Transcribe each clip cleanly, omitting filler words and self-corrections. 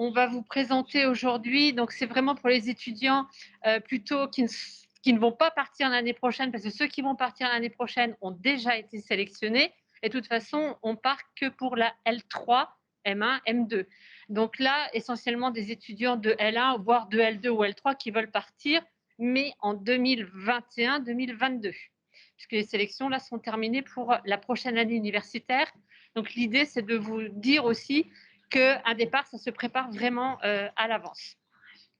on va vous présenter aujourd'hui, donc c'est vraiment pour les étudiants plutôt qui ne vont pas partir l'année prochaine, parce que ceux qui vont partir l'année prochaine ont déjà été sélectionnés. Et de toute façon, on part que pour la L3, M1, M2. Donc là, essentiellement des étudiants de L1, voire de L2 ou L3 qui veulent partir, mais en 2021-2022, puisque les sélections là sont terminées pour la prochaine année universitaire. Donc l'idée, c'est de vous dire aussi qu'un départ, ça se prépare vraiment à l'avance.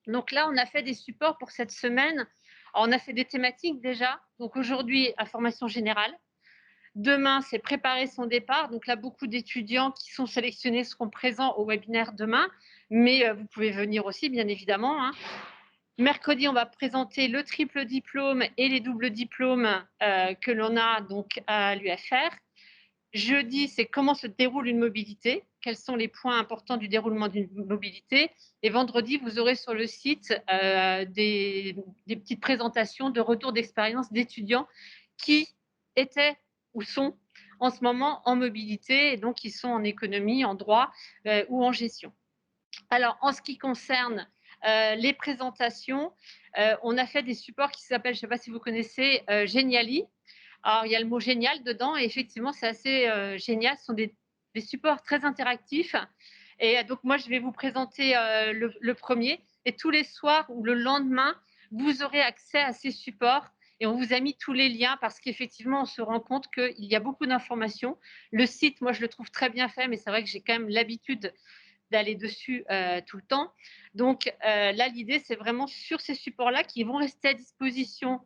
Donc là, on a fait des supports pour cette semaine. Alors, on a fait des thématiques déjà. Donc aujourd'hui, information générale. Demain, c'est préparer son départ. Donc là, beaucoup d'étudiants qui sont sélectionnés seront présents au webinaire demain, mais vous pouvez venir aussi, bien évidemment, hein. Mercredi, on va présenter le triple diplôme et les doubles diplômes que l'on a donc à l'UFR. Jeudi, c'est comment se déroule une mobilité, quels sont les points importants du déroulement d'une mobilité. Et vendredi, vous aurez sur le site des petites présentations de retour d'expérience d'étudiants qui étaient ou sont en ce moment en mobilité et donc qui sont en économie, en droit ou en gestion. Alors, en ce qui concerne les présentations, on a fait des supports qui s'appellent, je ne sais pas si vous connaissez, Geniali. Alors, il y a le mot génial dedans et effectivement, c'est assez génial. Ce sont des supports très interactifs. Et donc, moi, je vais vous présenter le premier. Et tous les soirs ou le lendemain, vous aurez accès à ces supports. Et on vous a mis tous les liens parce qu'effectivement, on se rend compte qu'il y a beaucoup d'informations. Le site, moi, je le trouve très bien fait, mais c'est vrai que j'ai quand même l'habitude d'aller dessus tout le temps. Donc là, l'idée, c'est vraiment sur ces supports-là qui vont rester à disposition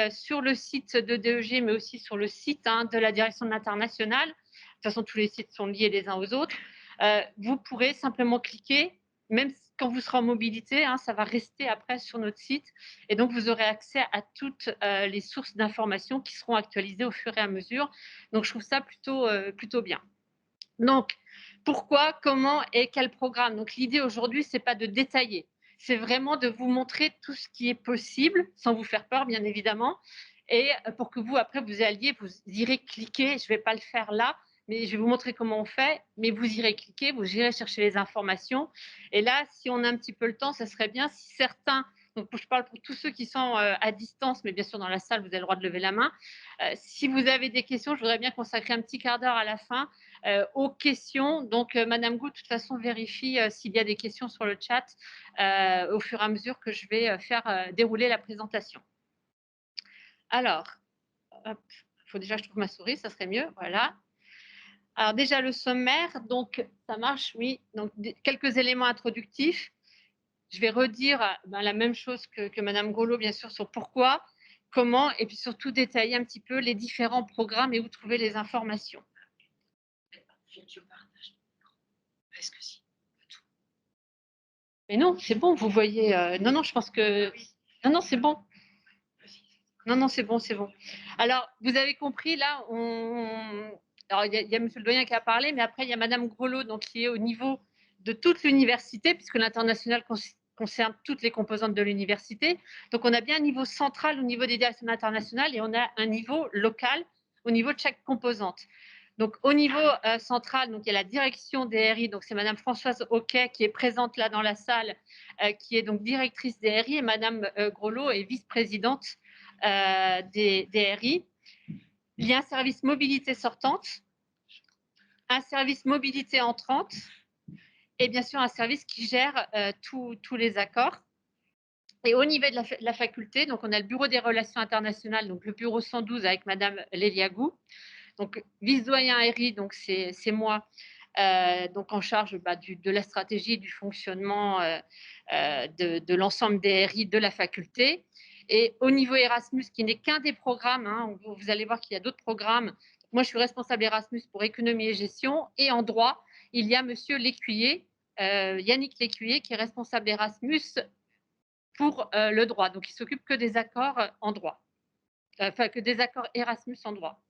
sur le site de DEG, mais aussi sur le site de la direction de l'international. De toute façon, tous les sites sont liés les uns aux autres. Vous pourrez simplement cliquer, même quand vous serez en mobilité, ça va rester après sur notre site. Et donc, vous aurez accès à toutes les sources d'informations qui seront actualisées au fur et à mesure. Donc, je trouve ça plutôt bien. Donc, pourquoi, comment et quel programme? Donc, l'idée aujourd'hui, ce n'est pas de détailler, c'est vraiment de vous montrer tout ce qui est possible, sans vous faire peur, bien évidemment, et pour que vous, après, vous alliez, vous irez cliquer, je ne vais pas le faire là, mais je vais vous montrer comment on fait, mais vous irez cliquer, vous irez chercher les informations. Et là, si on a un petit peu le temps, ça serait bien si certains, donc je parle pour tous ceux qui sont à distance, mais bien sûr dans la salle, vous avez le droit de lever la main. Si vous avez des questions, je voudrais bien consacrer un petit quart d'heure à la fin aux questions. Donc, Madame Gou, de toute façon, vérifie s'il y a des questions sur le chat au fur et à mesure que je vais faire dérouler la présentation. Alors, il faut déjà que je trouve ma souris, ça serait mieux. Voilà. Alors déjà, le sommaire, donc ça marche, oui. Donc, quelques éléments introductifs. Je vais redire la même chose que Madame Grolot, bien sûr, sur pourquoi, comment, et puis surtout détailler un petit peu les différents programmes et où trouver les informations. Est-ce que si? Mais non, c'est bon, vous voyez. Non, non, je pense que. Non, non, c'est bon. Non, non, c'est bon, c'est bon. Alors, vous avez compris, là, alors, il y a Monsieur le doyen qui a parlé, mais après, il y a Madame Grelot, donc, qui est au niveau de toute l'université, puisque l'international concerne toutes les composantes de l'université. Donc, on a bien un niveau central au niveau des directions internationales et on a un niveau local au niveau de chaque composante. Donc, au niveau central, donc, il y a la direction des RI, donc c'est Madame Françoise Hoquet qui est présente là dans la salle, qui est donc directrice des RI, et Madame Grelot est vice-présidente des RI. Il y a un service mobilité sortante, un service mobilité entrante, et bien sûr un service qui gère tous les accords. Et au niveau de la faculté, donc on a le bureau des relations internationales, donc le bureau 112 avec Madame Lélia Gou. Donc, vice-doyen RI, donc c'est moi, donc en charge de la stratégie, du fonctionnement de l'ensemble des RI de la faculté. Et au niveau Erasmus, qui n'est qu'un des programmes, vous allez voir qu'il y a d'autres programmes. Moi, je suis responsable Erasmus pour économie et gestion. Et en droit, il y a Monsieur Lécuyer, Yannick Lécuyer, qui est responsable Erasmus pour le droit. Donc, il s'occupe que des accords en droit, enfin que des accords Erasmus en droit.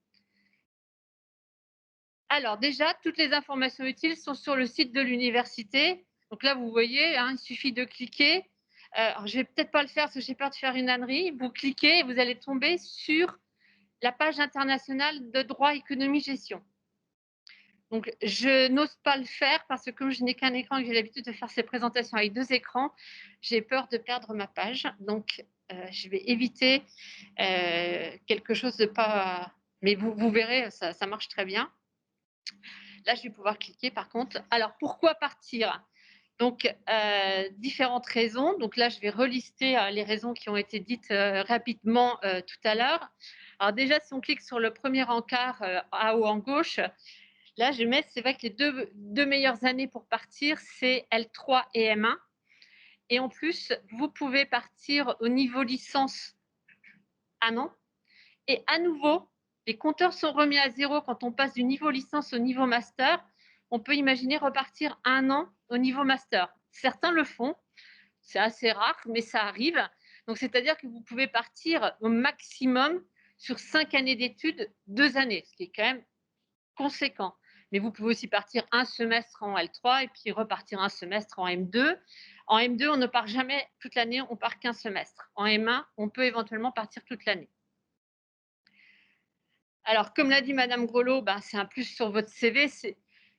Alors déjà, toutes les informations utiles sont sur le site de l'université. Donc là, vous voyez, il suffit de cliquer. Alors, je ne vais peut-être pas le faire parce que j'ai peur de faire une ânerie. Vous cliquez et vous allez tomber sur la page internationale de droit, économie, gestion. Donc, je n'ose pas le faire parce que comme je n'ai qu'un écran et que j'ai l'habitude de faire ces présentations avec 2 écrans, j'ai peur de perdre ma page. Donc, je vais éviter quelque chose de pas. Mais vous verrez, ça marche très bien. Là, je vais pouvoir cliquer par contre. Alors, pourquoi partir? Donc, différentes raisons. Donc là, je vais relister les raisons qui ont été dites rapidement tout à l'heure. Alors déjà, si on clique sur le premier encart à haut en gauche, là, je vais mettre, c'est vrai que les deux meilleures années pour partir, c'est L3 et M1. Et en plus, vous pouvez partir au niveau licence un an. Et à nouveau, les compteurs sont remis à zéro quand on passe du niveau licence au niveau master. On peut imaginer repartir un an au niveau master. Certains le font, c'est assez rare, mais ça arrive. Donc, c'est-à-dire que vous pouvez partir au maximum sur 5 années d'études, 2 années, ce qui est quand même conséquent. Mais vous pouvez aussi partir un semestre en L3 et puis repartir un semestre en M2. En M2, on ne part jamais toute l'année, on part qu'un semestre. En M1, on peut éventuellement partir toute l'année. Alors, comme l'a dit Madame Grelot, ben, c'est un plus sur votre CV.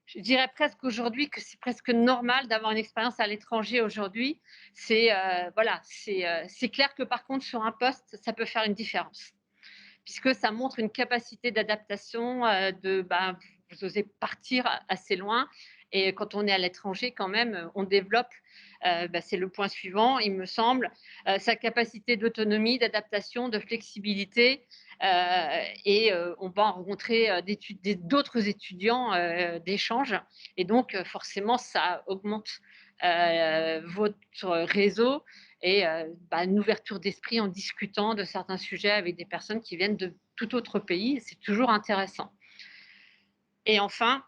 Je dirais presque aujourd'hui que c'est presque normal d'avoir une expérience à l'étranger aujourd'hui. Voilà, c'est clair que par contre, sur un poste, ça peut faire une différence, puisque ça montre une capacité d'adaptation, ben, vous osez partir assez loin. Et quand on est à l'étranger, quand même, on développe, ben, c'est le point suivant, il me semble, sa capacité d'autonomie, d'adaptation, de flexibilité. Et on va rencontrer d'autres étudiants d'échange. Et donc, forcément, ça augmente votre réseau et bah, une ouverture d'esprit en discutant de certains sujets avec des personnes qui viennent de tout autre pays. C'est toujours intéressant. Et enfin,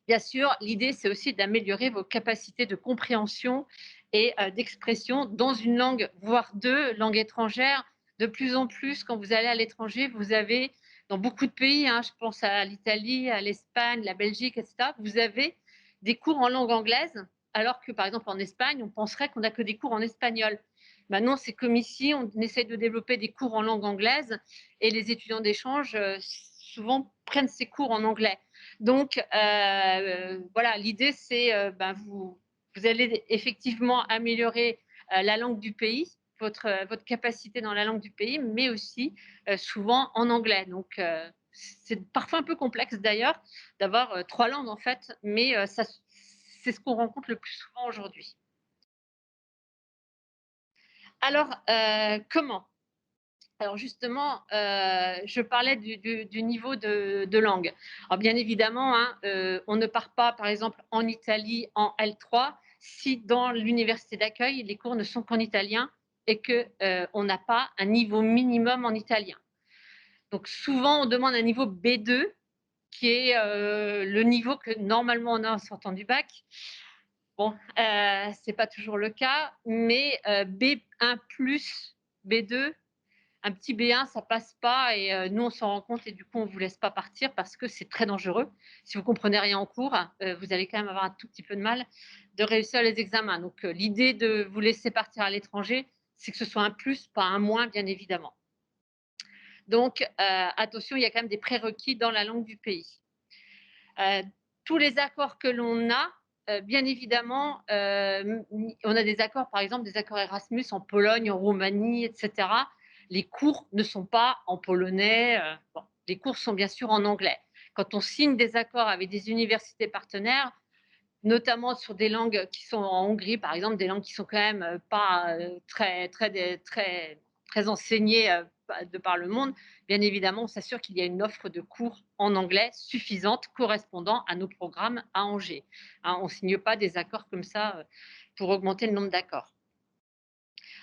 bien sûr, l'idée, c'est aussi d'améliorer vos capacités de compréhension et d'expression dans une langue, voire deux langues étrangères. De plus en plus, quand vous allez à l'étranger, vous avez, dans beaucoup de pays, hein, je pense à l'Italie, à l'Espagne, la Belgique, etc., vous avez des cours en langue anglaise, alors que, par exemple, en Espagne, on penserait qu'on n'a que des cours en espagnol. Maintenant, c'est comme ici, on essaie de développer des cours en langue anglaise et les étudiants d'échange, souvent, prennent ces cours en anglais. Donc, voilà, l'idée, c'est ben, vous allez effectivement améliorer la langue du pays, votre capacité dans la langue du pays, mais aussi souvent en anglais. Donc, c'est parfois un peu complexe d'ailleurs d'avoir 3 langues en fait, mais c'est ce qu'on rencontre le plus souvent aujourd'hui. Alors, comment? Alors justement, je parlais du niveau de langue. Alors bien évidemment, hein, on ne part pas, par exemple, en Italie en L3 si dans l'université d'accueil, les cours ne sont qu'en italien et qu'on n'a pas un niveau minimum en italien. Donc souvent, on demande un niveau B2, qui est le niveau que normalement on a en sortant du bac. Bon, ce n'est pas toujours le cas, mais B1 plus B2, un petit B1, ça passe pas et nous, on s'en rend compte et du coup, on vous laisse pas partir parce que c'est très dangereux. Si vous comprenez rien en cours, vous allez quand même avoir un tout petit peu de mal de réussir les examens. Donc, l'idée de vous laisser partir à l'étranger, c'est que ce soit un plus, pas un moins, bien évidemment. Donc, attention, il y a quand même des prérequis dans la langue du pays. Tous les accords que l'on a, bien évidemment, on a des accords, par exemple, des accords Erasmus en Pologne, en Roumanie, etc. Les cours ne sont pas en polonais. Bon, les cours sont bien sûr en anglais. Quand on signe des accords avec des universités partenaires, notamment sur des langues qui sont en Hongrie, par exemple, des langues qui sont quand même pas très enseignées de par le monde, bien évidemment, on s'assure qu'il y a une offre de cours en anglais suffisante correspondant à nos programmes à Angers. Hein, on ne signe pas des accords comme ça pour augmenter le nombre d'accords.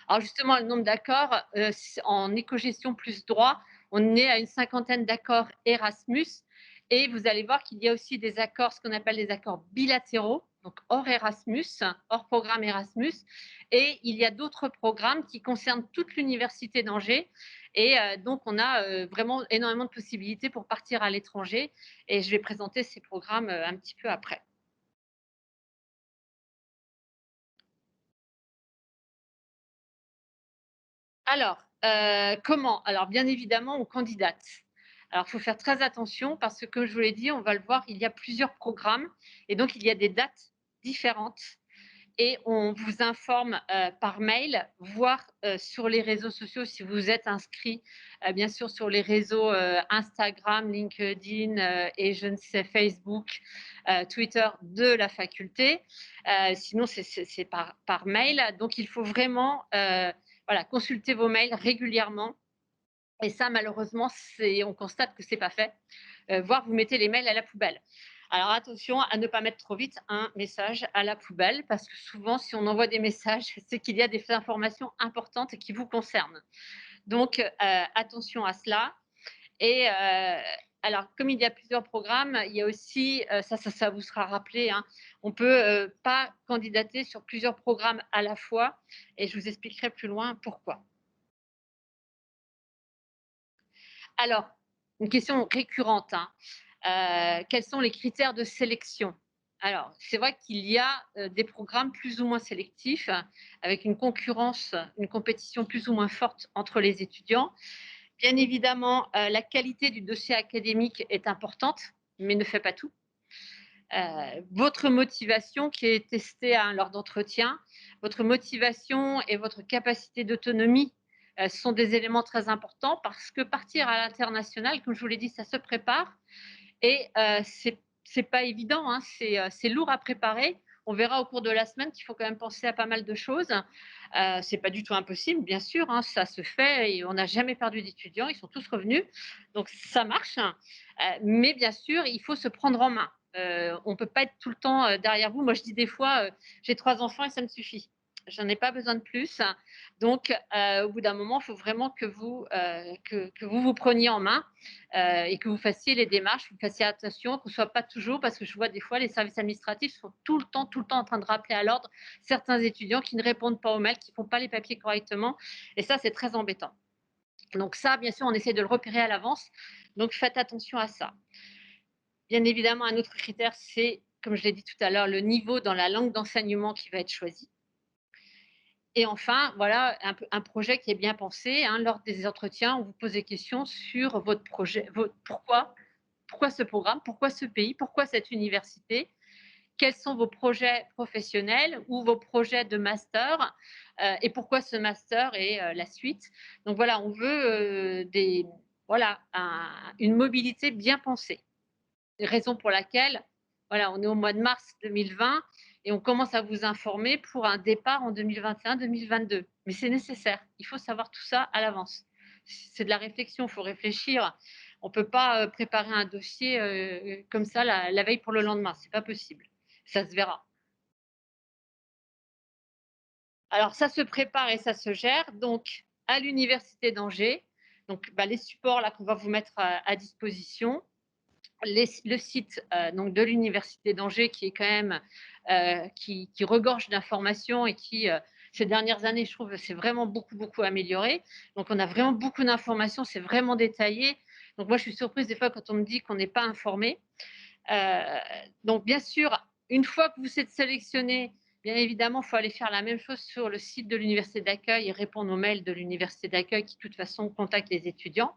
Alors justement, le nombre d'accords, en éco-gestion plus droit, on est à une cinquantaine d'accords Erasmus. Et vous allez voir qu'il y a aussi des accords, ce qu'on appelle des accords bilatéraux, donc hors Erasmus, hors programme Erasmus. Et il y a d'autres programmes qui concernent toute l'université d'Angers. Et donc, on a vraiment énormément de possibilités pour partir à l'étranger. Et je vais présenter ces programmes un petit peu après. Alors, comment? Alors, bien évidemment, on candidate. Alors, il faut faire très attention parce que, comme je vous l'ai dit, on va le voir, il y a plusieurs programmes et donc il y a des dates différentes et on vous informe par mail, voire sur les réseaux sociaux si vous êtes inscrit, bien sûr, sur les réseaux Instagram, LinkedIn et je ne sais, Facebook, Twitter de la faculté. Sinon, c'est par mail. Donc, il faut vraiment voilà, consulter vos mails régulièrement. Et ça, malheureusement, on constate que ce n'est pas fait, voire vous mettez les mails à la poubelle. Alors attention à ne pas mettre trop vite un message à la poubelle parce que souvent, si on envoie des messages, c'est qu'il y a des informations importantes qui vous concernent. Donc, attention à cela. Et alors, comme il y a plusieurs programmes, il y a aussi, ça vous sera rappelé, hein, on ne peut pas candidater sur plusieurs programmes à la fois et je vous expliquerai plus loin pourquoi. Alors, une question récurrente, hein. Quels sont les critères de sélection? Alors, c'est vrai qu'il y a des programmes plus ou moins sélectifs, avec une concurrence, une compétition plus ou moins forte entre les étudiants. Bien évidemment, la qualité du dossier académique est importante, mais ne fait pas tout. Votre motivation qui est testée lors d'entretien, votre motivation et votre capacité d'autonomie sont des éléments très importants parce que partir à l'international, comme je vous l'ai dit, ça se prépare et c'est pas évident, hein, c'est lourd à préparer. On verra au cours de la semaine qu'il faut quand même penser à pas mal de choses. C'est pas du tout impossible, bien sûr, hein, ça se fait et on n'a jamais perdu d'étudiants, ils sont tous revenus, donc ça marche. Mais bien sûr, il faut se prendre en main. On ne peut pas être tout le temps derrière vous. Moi, je dis des fois, j'ai 3 enfants et ça me suffit. J'en ai pas besoin de plus. Donc, au bout d'un moment, il faut vraiment que vous vous preniez en main et que vous fassiez les démarches, que vous fassiez attention, qu'on ne soit pas toujours, parce que je vois des fois les services administratifs sont tout le temps en train de rappeler à l'ordre certains étudiants qui ne répondent pas aux mails, qui ne font pas les papiers correctement. Et ça, c'est très embêtant. Donc ça, bien sûr, on essaie de le repérer à l'avance. Donc faites attention à ça. Bien évidemment, un autre critère, c'est, comme je l'ai dit tout à l'heure, le niveau dans la langue d'enseignement qui va être choisi. Et enfin, voilà, un projet qui est bien pensé. Hein, lors des entretiens, on vous pose des questions sur votre projet, pourquoi ce programme, pourquoi ce pays, pourquoi cette université, quels sont vos projets professionnels ou vos projets de master et pourquoi ce master et la suite. Donc voilà, on veut une mobilité bien pensée. Raison pour laquelle, voilà, on est au mois de mars 2020 et on commence à vous informer pour un départ en 2021-2022. Mais c'est nécessaire, il faut savoir tout ça à l'avance. C'est de la réflexion, il faut réfléchir. On ne peut pas préparer un dossier comme ça la veille pour le lendemain, c'est pas possible. Ça se verra. Alors ça se prépare et ça se gère donc à l'université d'Angers. Donc les supports là qu'on va vous mettre à disposition, le site donc de l'université d'Angers qui est quand même qui regorge d'informations et qui ces dernières années, je trouve, s'est vraiment beaucoup amélioré. Donc on a vraiment beaucoup d'informations, c'est vraiment détaillé. Donc moi je suis surprise des fois quand on me dit qu'on n'est pas informé. Donc bien sûr, une fois que vous êtes sélectionné, bien évidemment, il faut aller faire la même chose sur le site de l'université d'accueil et répondre aux mails de l'université d'accueil qui de toute façon contacte les étudiants.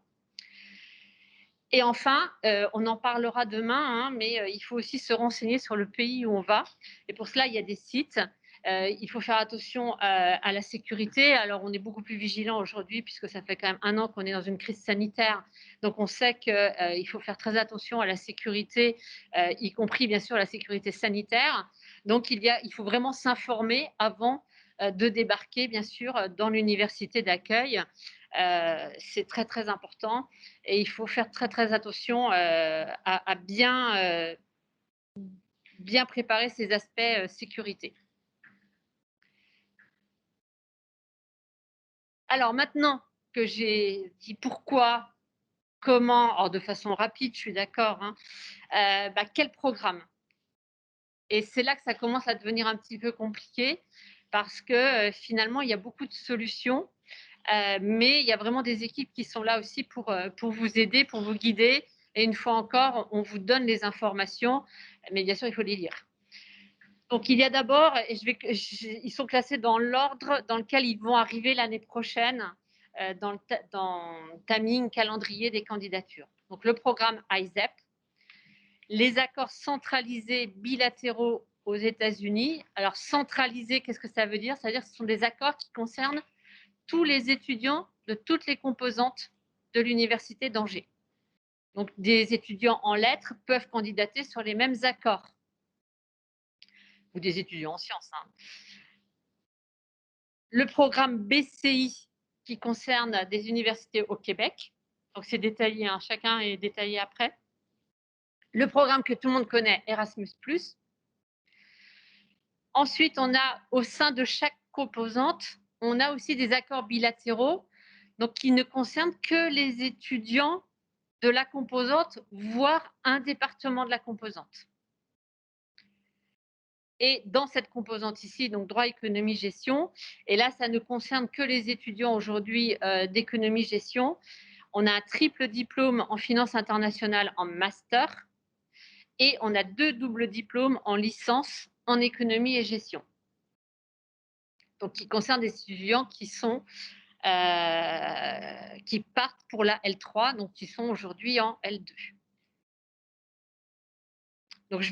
Et enfin, on en parlera demain, hein, mais il faut aussi se renseigner sur le pays où on va. Et pour cela, il y a des sites. Il faut faire attention à la sécurité. Alors, on est beaucoup plus vigilant aujourd'hui puisque ça fait quand même 1 an qu'on est dans une crise sanitaire. Donc, on sait qu'il faut faire très attention à la sécurité, y compris bien sûr la sécurité sanitaire. Donc, il faut vraiment s'informer avant de débarquer, bien sûr, dans l'université d'accueil. C'est très important et il faut faire très attention à bien préparer ces aspects sécurité. Alors maintenant que j'ai dit pourquoi, comment, alors de façon rapide, je suis d'accord, hein, quel programme? Et c'est là que ça commence à devenir un petit peu compliqué parce que finalement, il y a beaucoup de solutions. Mais il y a vraiment des équipes qui sont là aussi pour vous aider, pour vous guider. Et une fois encore, on vous donne les informations, mais bien sûr, il faut les lire. Donc, il y a d'abord, ils sont classés dans l'ordre dans lequel ils vont arriver l'année prochaine. dans le timing calendrier des candidatures. Donc le programme ISEP, les accords centralisés bilatéraux aux États-Unis. Alors centralisés, qu'est-ce que ça veut dire? Ça veut dire que ce sont des accords qui concernent tous les étudiants de toutes les composantes de l'université d'Angers. Donc des étudiants en lettres peuvent candidater sur les mêmes accords, ou des étudiants en sciences. Le programme BCI qui concerne des universités au Québec, donc c'est détaillé, chacun est détaillé après. Le programme que tout le monde connaît, Erasmus+. Ensuite, on a au sein de chaque composante, on a aussi des accords bilatéraux, donc qui ne concernent que les étudiants de la composante, voire un département de la composante. Et dans cette composante ici, donc droit, économie, gestion, et là, ça ne concerne que les étudiants aujourd'hui d'économie, gestion. On a un triple diplôme en finance internationale en master, et on a 2 doubles diplômes en licence en économie et gestion. Donc, qui concernent des étudiants qui partent pour la L3, donc qui sont aujourd'hui en L2. Donc,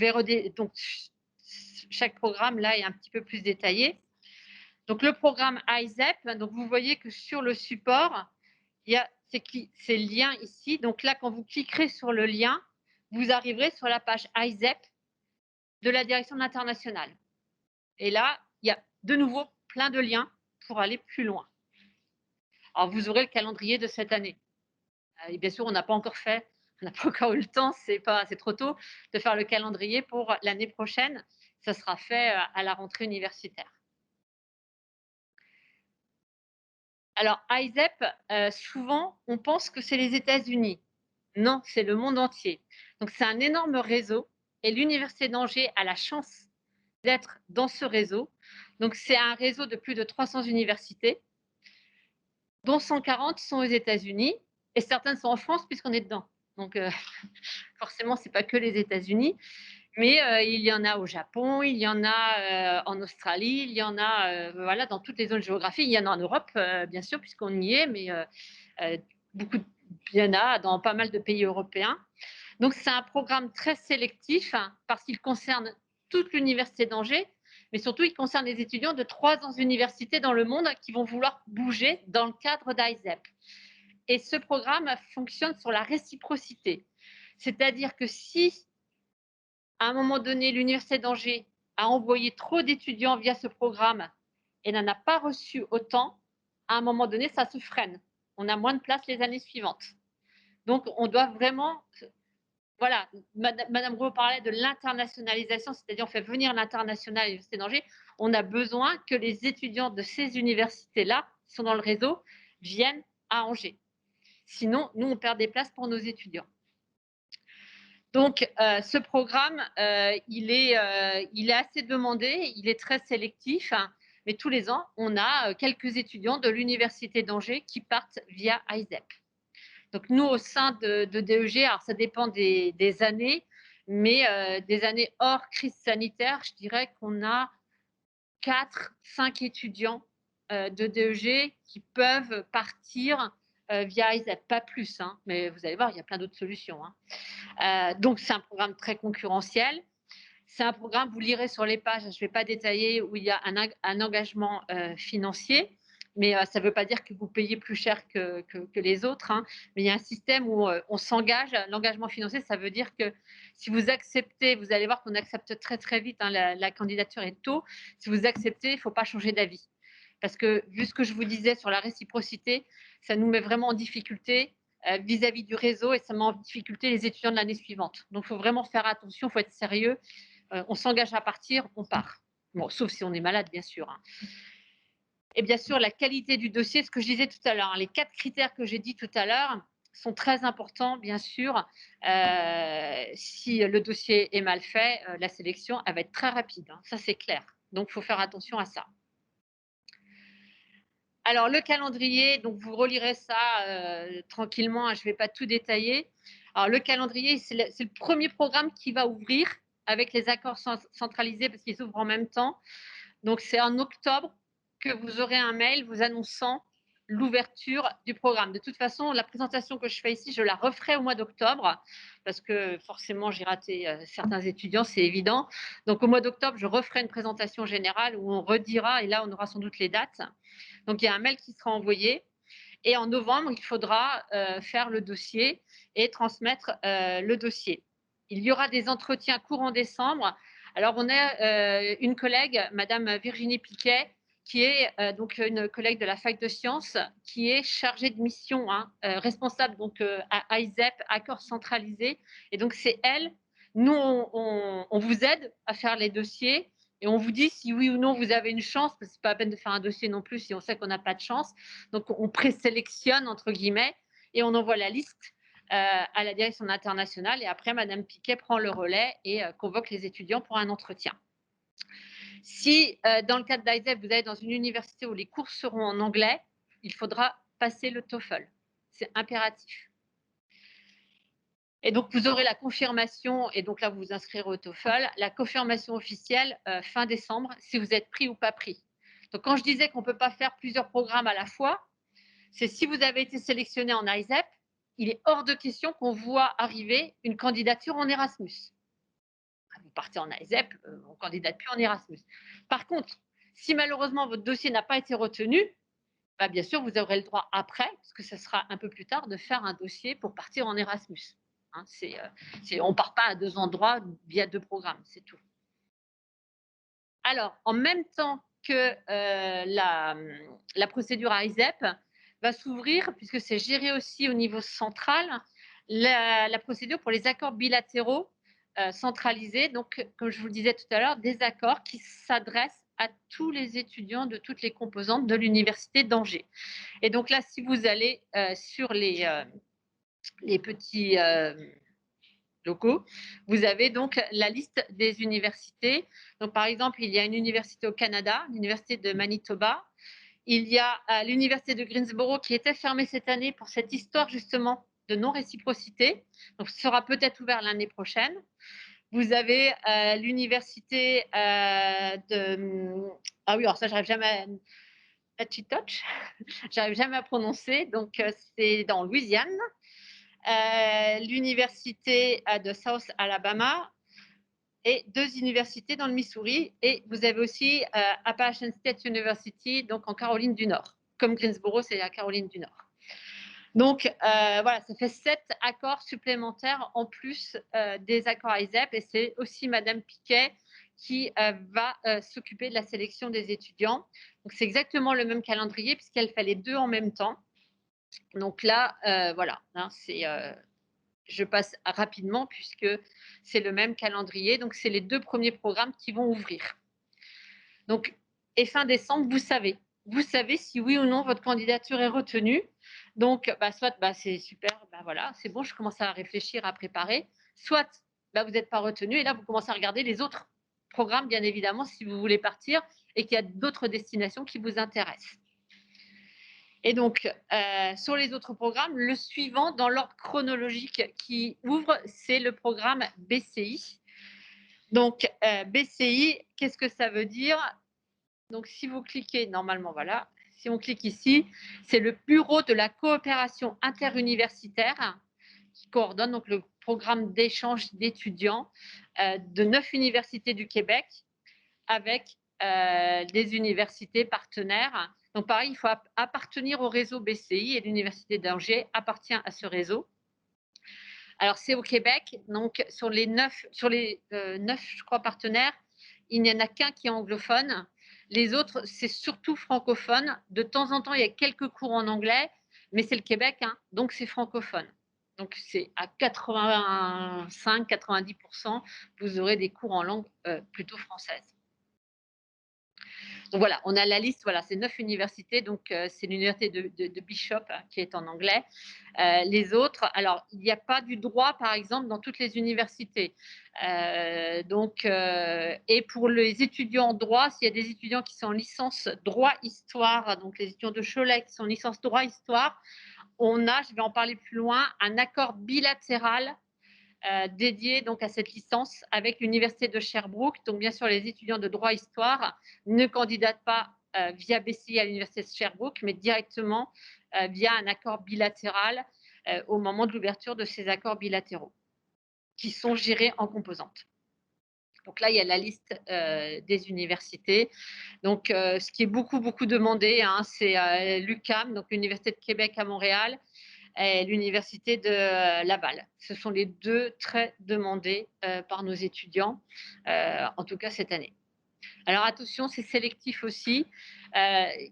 donc, chaque programme là est un petit peu plus détaillé. Donc, le programme ISEP, donc vous voyez que sur le support, il y a ces liens ici. Donc là, quand vous cliquerez sur le lien, vous arriverez sur la page ISEP de la direction de l'international. Et là, il y a de nouveau plein de liens pour aller plus loin. Alors, vous aurez le calendrier de cette année. Et bien sûr, on n'a pas encore eu le temps, c'est trop tôt, de faire le calendrier pour l'année prochaine. Ça sera fait à la rentrée universitaire. Alors, ISEP, souvent, on pense que c'est les États-Unis. Non, c'est le monde entier. Donc, c'est un énorme réseau et l'Université d'Angers a la chance d'être dans ce réseau. Donc, c'est un réseau de plus de 300 universités, dont 140 sont aux États-Unis et certaines sont en France puisqu'on est dedans. Donc, forcément, ce n'est pas que les États-Unis, mais il y en a au Japon, il y en a en Australie, il y en a voilà, dans toutes les zones géographiques. Il y en a en Europe, bien sûr, puisqu'on y est, mais il y en a dans pas mal de pays européens. Donc, c'est un programme très sélectif parce qu'il concerne toute l'Université d'Angers, mais surtout, il concerne les étudiants de 300 universités dans le monde qui vont vouloir bouger dans le cadre d'ISEP. Et ce programme fonctionne sur la réciprocité. C'est-à-dire que si, à un moment donné, l'Université d'Angers a envoyé trop d'étudiants via ce programme et n'en a pas reçu autant, à un moment donné, ça se freine. On a moins de place les années suivantes. Donc, on doit vraiment... Voilà, Madame Gros parlait de l'internationalisation, c'est-à-dire on fait venir l'international à l'Université d'Angers. On a besoin que les étudiants de ces universités-là, qui sont dans le réseau, viennent à Angers. Sinon, nous, on perd des places pour nos étudiants. Donc, ce programme, il est assez demandé, il est très sélectif, mais tous les ans, on a quelques étudiants de l'Université d'Angers qui partent via ISEP. Donc, nous, au sein de DEG, alors ça dépend des années, mais des années hors crise sanitaire, je dirais qu'on a 4-5 étudiants de DEG qui peuvent partir via ISEP, pas plus, mais vous allez voir, il y a plein d'autres solutions. Donc, c'est un programme très concurrentiel. C'est un programme, vous lirez sur les pages, je ne vais pas détailler, où il y a un engagement financier, mais ça ne veut pas dire que vous payez plus cher que les autres. Mais il y a un système où on s'engage. L'engagement financier, ça veut dire que si vous acceptez, vous allez voir qu'on accepte très, très vite, la candidature est tôt. Si vous acceptez, il ne faut pas changer d'avis. Parce que, vu ce que je vous disais sur la réciprocité, ça nous met vraiment en difficulté vis-à-vis du réseau et ça met en difficulté les étudiants de l'année suivante. Donc, il faut vraiment faire attention, il faut être sérieux. On s'engage à partir, on part. Bon, sauf si on est malade, bien sûr. Et bien sûr, la qualité du dossier, ce que je disais tout à l'heure, les 4 critères que j'ai dit tout à l'heure sont très importants, bien sûr. Si le dossier est mal fait, la sélection, elle va être très rapide. Ça, c'est clair. Donc, il faut faire attention à ça. Alors, le calendrier, donc vous relirez ça tranquillement, je ne vais pas tout détailler. Alors, le calendrier, c'est le premier programme qui va ouvrir avec les accords centralisés parce qu'ils ouvrent en même temps. Donc, c'est en octobre que vous aurez un mail vous annonçant l'ouverture du programme. De toute façon, la présentation que je fais ici, je la referai au mois d'octobre parce que forcément, j'ai raté certains étudiants, c'est évident. Donc, au mois d'octobre, je referai une présentation générale où on redira, et là, on aura sans doute les dates. Donc, il y a un mail qui sera envoyé. Et en novembre, il faudra faire le dossier et transmettre le dossier. Il y aura des entretiens courant décembre. Alors, on a une collègue, Madame Virginie Piquet, qui est donc une collègue de la fac de sciences, qui est chargée de mission, responsable donc à ISEP, accord centralisé. Et donc, c'est elle. Nous, on vous aide à faire les dossiers et on vous dit si oui ou non vous avez une chance, parce que ce n'est pas la peine de faire un dossier non plus si on sait qu'on n'a pas de chance. Donc, on présélectionne, entre guillemets, et on envoie la liste à la direction internationale. Et après, Madame Piquet prend le relais et convoque les étudiants pour un entretien. Si, dans le cadre d'ISEP, vous allez dans une université où les cours seront en anglais, il faudra passer le TOEFL. C'est impératif. Et donc, vous aurez la confirmation, et donc là, vous vous inscrirez au TOEFL, la confirmation officielle fin décembre, si vous êtes pris ou pas pris. Donc, quand je disais qu'on ne peut pas faire plusieurs programmes à la fois, c'est si vous avez été sélectionné en ISEP, il est hors de question qu'on voit arriver une candidature en Erasmus. Vous partez en ISEP, on ne candidate plus en Erasmus. Par contre, si malheureusement votre dossier n'a pas été retenu, bah bien sûr, vous aurez le droit après, parce que ce sera un peu plus tard, de faire un dossier pour partir en Erasmus. Hein, on ne part pas à deux endroits via deux programmes, c'est tout. Alors, en même temps que la procédure à ISEP va s'ouvrir, puisque c'est géré aussi au niveau central, la procédure pour les accords bilatéraux centralisés. Donc, comme je vous le disais tout à l'heure, des accords qui s'adressent à tous les étudiants de toutes les composantes de l'Université d'Angers. Et donc là, si vous allez sur les petits locaux, vous avez donc la liste des universités. Donc, par exemple, il y a une université au Canada, l'université de Manitoba. Il y a l'université de Greensboro qui était fermée cette année pour cette histoire justement de non-réciprocité. Donc, ce sera peut-être ouvert l'année prochaine. Vous avez l'université de... Ah oui, alors ça, j'arrive jamais à... J'arrive jamais à prononcer. Donc, c'est dans Louisiane. L'université de South Alabama et deux universités dans le Missouri. Et vous avez aussi Appalachian State University, donc en Caroline du Nord. Comme Greensboro, c'est la Caroline du Nord. Donc, voilà, ça fait 7 accords supplémentaires en plus des accords ISEP. Et c'est aussi Madame Piquet qui va s'occuper de la sélection des étudiants. Donc, c'est exactement le même calendrier puisqu'elle fait les deux en même temps. Donc là, voilà, hein, je passe rapidement puisque c'est le même calendrier. Donc, c'est les deux premiers programmes qui vont ouvrir. Donc, et fin décembre, vous savez si oui ou non votre candidature est retenue. Donc, soit c'est super, voilà, c'est bon, je commence à réfléchir, à préparer. Soit vous n'êtes pas retenu et là, vous commencez à regarder les autres programmes, bien évidemment, si vous voulez partir et qu'il y a d'autres destinations qui vous intéressent. Et donc, sur les autres programmes, le suivant dans l'ordre chronologique qui ouvre, c'est le programme BCI. Donc, BCI, qu'est-ce que ça veut dire? Donc, si vous cliquez, normalement, voilà, si on clique ici, c'est le Bureau de la coopération interuniversitaire qui coordonne donc le programme d'échange d'étudiants de 9 universités du Québec avec des universités partenaires. Donc, pareil, il faut appartenir au réseau BCI et l'Université d'Angers appartient à ce réseau. Alors, c'est au Québec. Donc, sur les 9, je crois, partenaires, il n'y en a qu'un qui est anglophone. Les autres, c'est surtout francophone. De temps en temps, il y a quelques cours en anglais, mais c'est le Québec, hein, donc c'est francophone. Donc, c'est à 85-90%, vous aurez des cours en langue plutôt française. Donc voilà, on a la liste, voilà, c'est 9 universités, donc c'est l'université de Bishop hein, qui est en anglais. Les autres, alors il n'y a pas du droit, par exemple, dans toutes les universités. Et pour les étudiants en droit, s'il y a des étudiants qui sont en licence droit-histoire, donc les étudiants de Cholet qui sont en licence droit-histoire, on a, je vais en parler plus loin, un accord bilatéral dédié donc à cette licence avec l'université de Sherbrooke. Donc bien sûr, les étudiants de droit histoire ne candidatent pas via BCI à l'Université de Sherbrooke, mais directement via un accord bilatéral au moment de l'ouverture de ces accords bilatéraux qui sont gérés en composantes. Donc là, il y a la liste des universités. Donc, ce qui est beaucoup demandé, hein, c'est l'UQAM, donc l'Université de Québec à Montréal, et l'Université de Laval. Ce sont les deux très demandés par nos étudiants, en tout cas cette année. Alors attention, c'est sélectif aussi.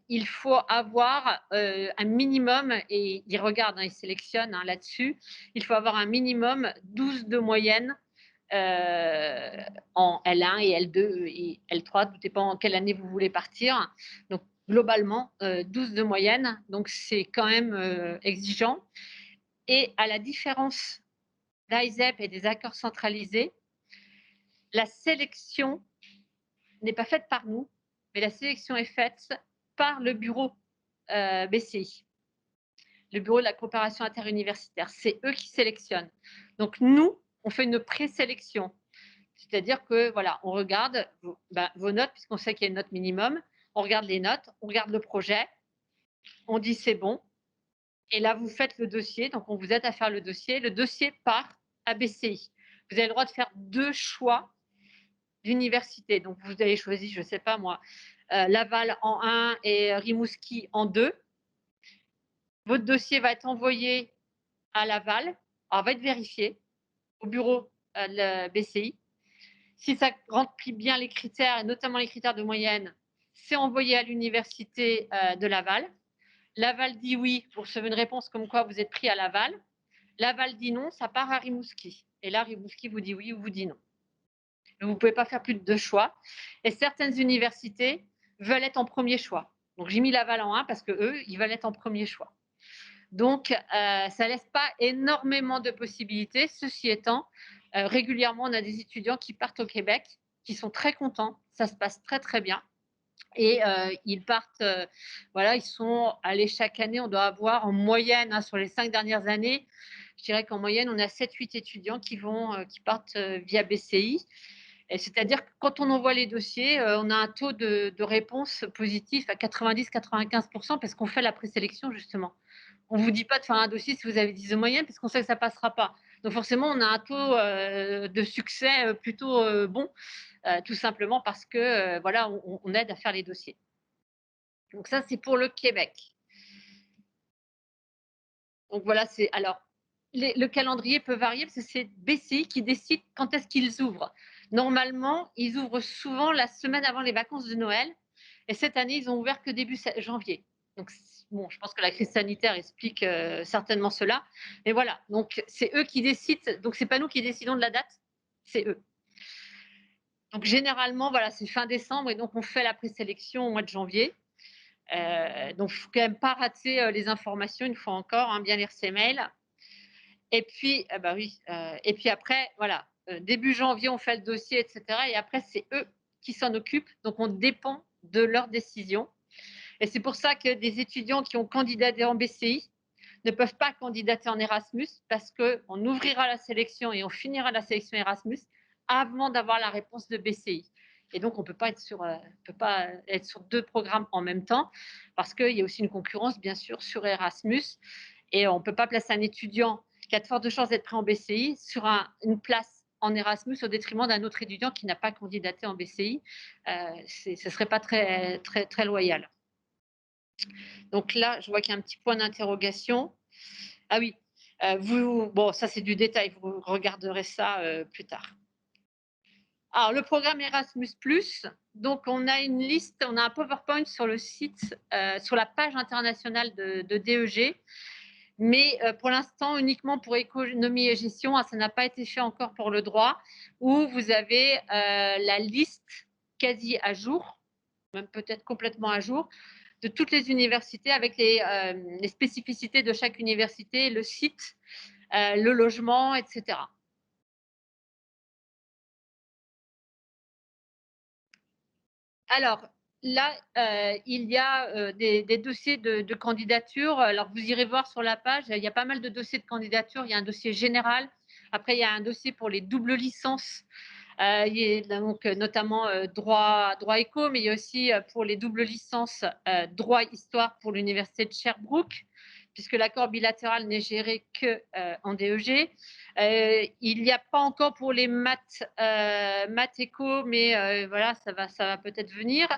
Il faut avoir un minimum, et ils regardent, hein, ils sélectionnent hein, là-dessus, il faut avoir un minimum 12 de moyenne en L1 et L2 et L3, tout dépend en quelle année vous voulez partir. Donc globalement, 12 de moyenne, donc c'est quand même exigeant. Et à la différence d'ISEP et des accords centralisés, la sélection n'est pas faite par nous, mais la sélection est faite par le bureau BCI, le bureau de la coopération interuniversitaire. C'est eux qui sélectionnent. Donc nous, on fait une présélection. C'est-à-dire que voilà, on regarde vos notes, puisqu'on sait qu'il y a une note minimum, on regarde les notes, on regarde le projet, on dit c'est bon, et là vous faites le dossier, donc on vous aide à faire le dossier part à BCI. Vous avez le droit de faire 2 choix d'université, donc vous avez choisi, je ne sais pas moi, Laval en 1 et Rimouski en 2. Votre dossier va être envoyé à Laval, alors va être vérifié au bureau de BCI. Si ça remplit bien les critères, et notamment les critères de moyenne, c'est envoyé à l'université de Laval. Laval dit oui, vous recevez une réponse comme quoi vous êtes pris à Laval. Laval dit non, ça part à Rimouski. Et là, Rimouski vous dit oui ou vous dit non. Vous ne pouvez pas faire plus de 2 choix. Et certaines universités veulent être en premier choix. Donc j'ai mis Laval en 1 parce qu'eux, ils veulent être en premier choix. Donc ça ne laisse pas énormément de possibilités. Ceci étant, régulièrement, on a des étudiants qui partent au Québec, qui sont très contents. Ça se passe très bien. Et ils partent, voilà, ils sont allés chaque année, on doit avoir en moyenne, hein, sur les 5 dernières années, je dirais qu'en moyenne, on a 7-8 étudiants qui partent via BCI. C'est-à-dire que quand on envoie les dossiers, on a un taux de réponse positif à 90-95% parce qu'on fait la présélection justement. On ne vous dit pas de faire un dossier si vous avez 10 de moyenne parce qu'on sait que ça ne passera pas. Donc forcément, on a un taux de succès plutôt bon, tout simplement parce que voilà, on aide à faire les dossiers. Donc ça, c'est pour le Québec. Donc voilà, c'est alors le calendrier peut varier parce que c'est BCI qui décide quand est-ce qu'ils ouvrent. Normalement, ils ouvrent souvent la semaine avant les vacances de Noël. Et cette année, ils ont ouvert que début janvier. Donc, bon, je pense que la crise sanitaire explique certainement cela. Mais voilà, donc c'est eux qui décident. Donc, ce n'est pas nous qui décidons de la date, c'est eux. Donc, généralement, voilà, c'est fin décembre et donc on fait la présélection au mois de janvier. Donc, il ne faut quand même pas rater les informations une fois encore, hein, bien lire ses mails. Et puis, et puis après, voilà, début janvier, on fait le dossier, etc. Et après, c'est eux qui s'en occupent. Donc, on dépend de leurs décisions. Et c'est pour ça que des étudiants qui ont candidaté en BCI ne peuvent pas candidater en Erasmus parce qu'on ouvrira la sélection et on finira la sélection Erasmus avant d'avoir la réponse de BCI. Et donc, on ne peut pas être sur 2 programmes en même temps parce qu'il y a aussi une concurrence, bien sûr, sur Erasmus. Et on ne peut pas placer un étudiant qui a de fortes chances d'être pris en BCI sur une place en Erasmus au détriment d'un autre étudiant qui n'a pas candidaté en BCI. Ce ne serait pas très loyal. Donc là, je vois qu'il y a un petit point d'interrogation. Ah oui, bon, ça c'est du détail, vous regarderez ça plus tard. Alors, le programme Erasmus+, donc on a une liste, on a un PowerPoint sur le site, sur la page internationale de DEG, mais pour l'instant uniquement pour économie et gestion, ça n'a pas été fait encore pour le droit, où vous avez la liste quasi à jour, même peut-être complètement à jour, de toutes les universités avec les spécificités de chaque université, le site, le logement, etc. Alors, là, il y a des dossiers de candidature. Alors, vous irez voir sur la page, il y a pas mal de dossiers de candidature. Il y a un dossier général. Après, il y a un dossier pour les doubles licences Il y a donc notamment droit éco, mais il y a aussi pour les doubles licences droit histoire pour l'université de Sherbrooke, puisque l'accord bilatéral n'est géré que en DEG. Il n'y a pas encore pour les maths éco, mais voilà, ça va peut-être venir.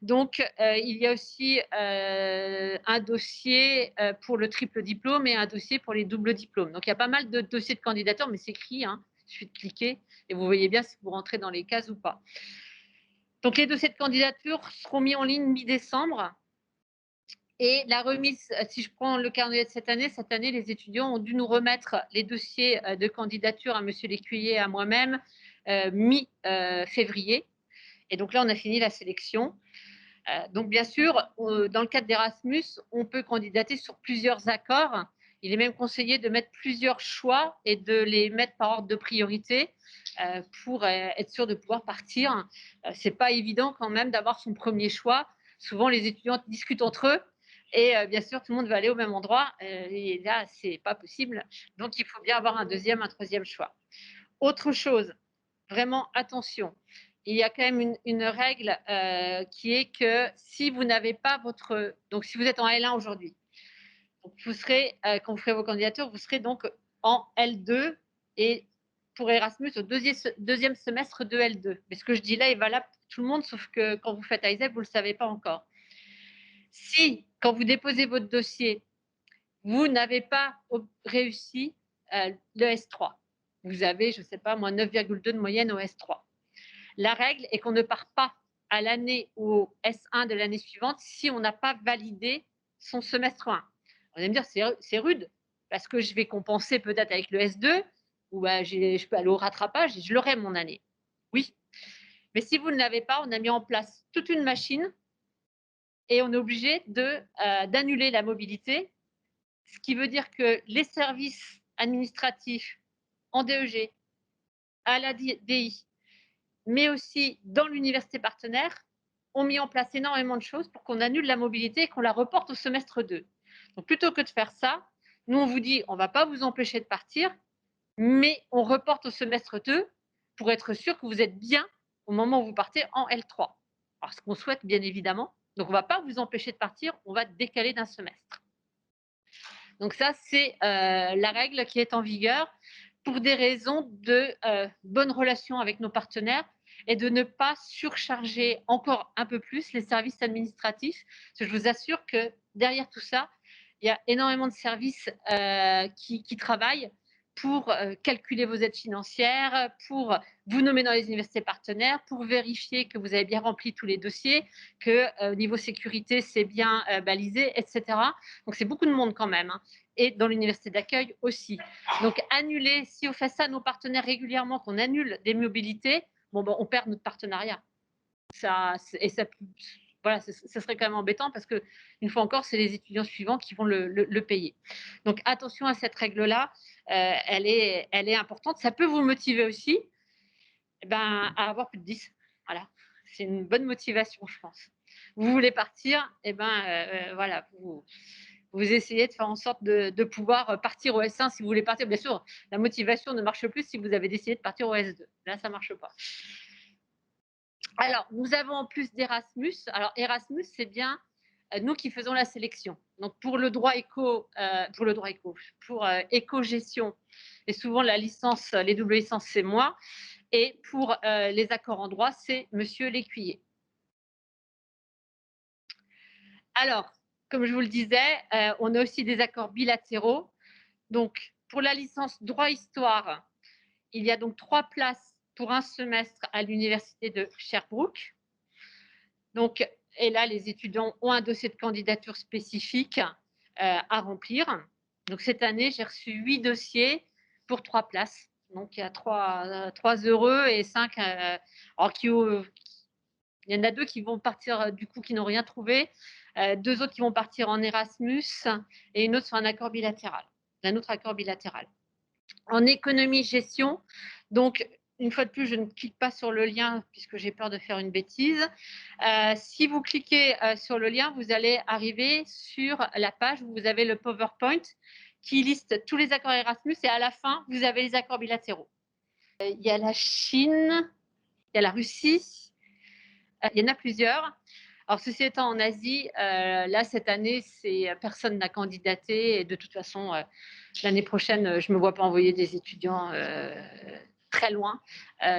Donc, il y a aussi un dossier pour le triple diplôme et un dossier pour les doubles diplômes. Donc, il y a pas mal de dossiers de candidature, mais c'est écrit, hein. Il suffit de cliquer et vous voyez bien si vous rentrez dans les cases ou pas. Donc, les dossiers de candidature seront mis en ligne mi-décembre. Et la remise, si je prends le calendrier de cette année, les étudiants ont dû nous remettre les dossiers de candidature à M. Lécuyer et à moi-même mi-février. Et donc là, on a fini la sélection. Donc bien sûr, dans le cadre d'Erasmus, on peut candidater sur plusieurs accords. Il est même conseillé de mettre plusieurs choix et de les mettre par ordre de priorité pour être sûr de pouvoir partir. C'est pas évident quand même d'avoir son premier choix. Souvent, les étudiants discutent entre eux et bien sûr, tout le monde veut aller au même endroit. Et là, c'est pas possible. Donc, il faut bien avoir un deuxième, un troisième choix. Autre chose, vraiment attention. Il y a quand même une règle qui est que si vous n'avez pas votre... Donc, si vous êtes en L1 aujourd'hui, vous serez, quand vous ferez vos candidatures, vous serez donc en L2 et pour Erasmus au deuxième semestre de L2. Mais ce que je dis là est valable pour tout le monde, sauf que quand vous faites ISEP, vous ne le savez pas encore. Si, quand vous déposez votre dossier, vous n'avez pas réussi le S3, vous avez, je ne sais pas, moi, 9,2 de moyenne au S3. La règle est qu'on ne part pas à l'année ou au S1 de l'année suivante si on n'a pas validé son semestre 1. On va me dire, c'est rude, parce que je vais compenser peut-être avec le S2, ou je peux aller au rattrapage et je l'aurai mon année. Oui. Mais si vous ne l'avez pas, on a mis en place toute une machine et on est obligé d'annuler la mobilité, ce qui veut dire que les services administratifs en DEG, à la DI, mais aussi dans l'université partenaire, ont mis en place énormément de choses pour qu'on annule la mobilité et qu'on la reporte au semestre 2. Donc, plutôt que de faire ça, nous, on vous dit, on ne va pas vous empêcher de partir, mais on reporte au semestre 2 pour être sûr que vous êtes bien au moment où vous partez en L3. Alors, ce qu'on souhaite, bien évidemment. Donc, on ne va pas vous empêcher de partir, on va décaler d'un semestre. Donc, ça, c'est la règle qui est en vigueur pour des raisons de bonne relation avec nos partenaires et de ne pas surcharger encore un peu plus les services administratifs. Parce que je vous assure que derrière tout ça, il y a énormément de services qui travaillent pour calculer vos aides financières, pour vous nommer dans les universités partenaires, pour vérifier que vous avez bien rempli tous les dossiers, que au niveau sécurité, c'est bien balisé, etc. Donc, c'est beaucoup de monde quand même. Hein. Et dans l'université d'accueil aussi. Donc, annuler, si on fait ça à nos partenaires régulièrement, qu'on annule des mobilités, bon, ben, on perd notre partenariat. Voilà, ce serait quand même embêtant parce que, une fois encore, c'est les étudiants suivants qui vont le payer. Donc, attention à cette règle-là, elle est importante. Ça peut vous motiver aussi à avoir plus de 10. Voilà, c'est une bonne motivation, je pense. Vous voulez partir, voilà, vous essayez de faire en sorte de pouvoir partir au S1 si vous voulez partir. Bien sûr, la motivation ne marche plus si vous avez décidé de partir au S2. Là, ça ne marche pas. Alors, nous avons en plus d'Erasmus. Alors, Erasmus, c'est bien nous qui faisons la sélection. Donc, pour le droit éco, pour éco-gestion, et souvent la licence, les doubles licences, c'est moi. Et pour les accords en droit, c'est Monsieur Lécuyer. Alors, comme je vous le disais, on a aussi des accords bilatéraux. Donc, pour la licence droit-histoire, il y a donc 3 places pour un semestre à l'université de Sherbrooke. Donc, et là, les étudiants ont un dossier de candidature spécifique à remplir. Donc, cette année, j'ai reçu 8 dossiers pour 3 places. Donc, il y a 3 heureux et 5 il y en a 2 qui vont partir, du coup, qui n'ont rien trouvé. 2 autres qui vont partir en Erasmus et une autre sur un accord bilatéral. Un autre accord bilatéral. En économie-gestion, donc, une fois de plus, je ne clique pas sur le lien puisque j'ai peur de faire une bêtise. Si vous cliquez sur le lien, vous allez arriver sur la page où vous avez le PowerPoint qui liste tous les accords Erasmus et à la fin, vous avez les accords bilatéraux. Il y a la Chine, il y a la Russie, il y en a plusieurs. Alors, ceci étant, en Asie, là, cette année, personne n'a candidaté et de toute façon, l'année prochaine, je ne me vois pas envoyer des étudiants très loin.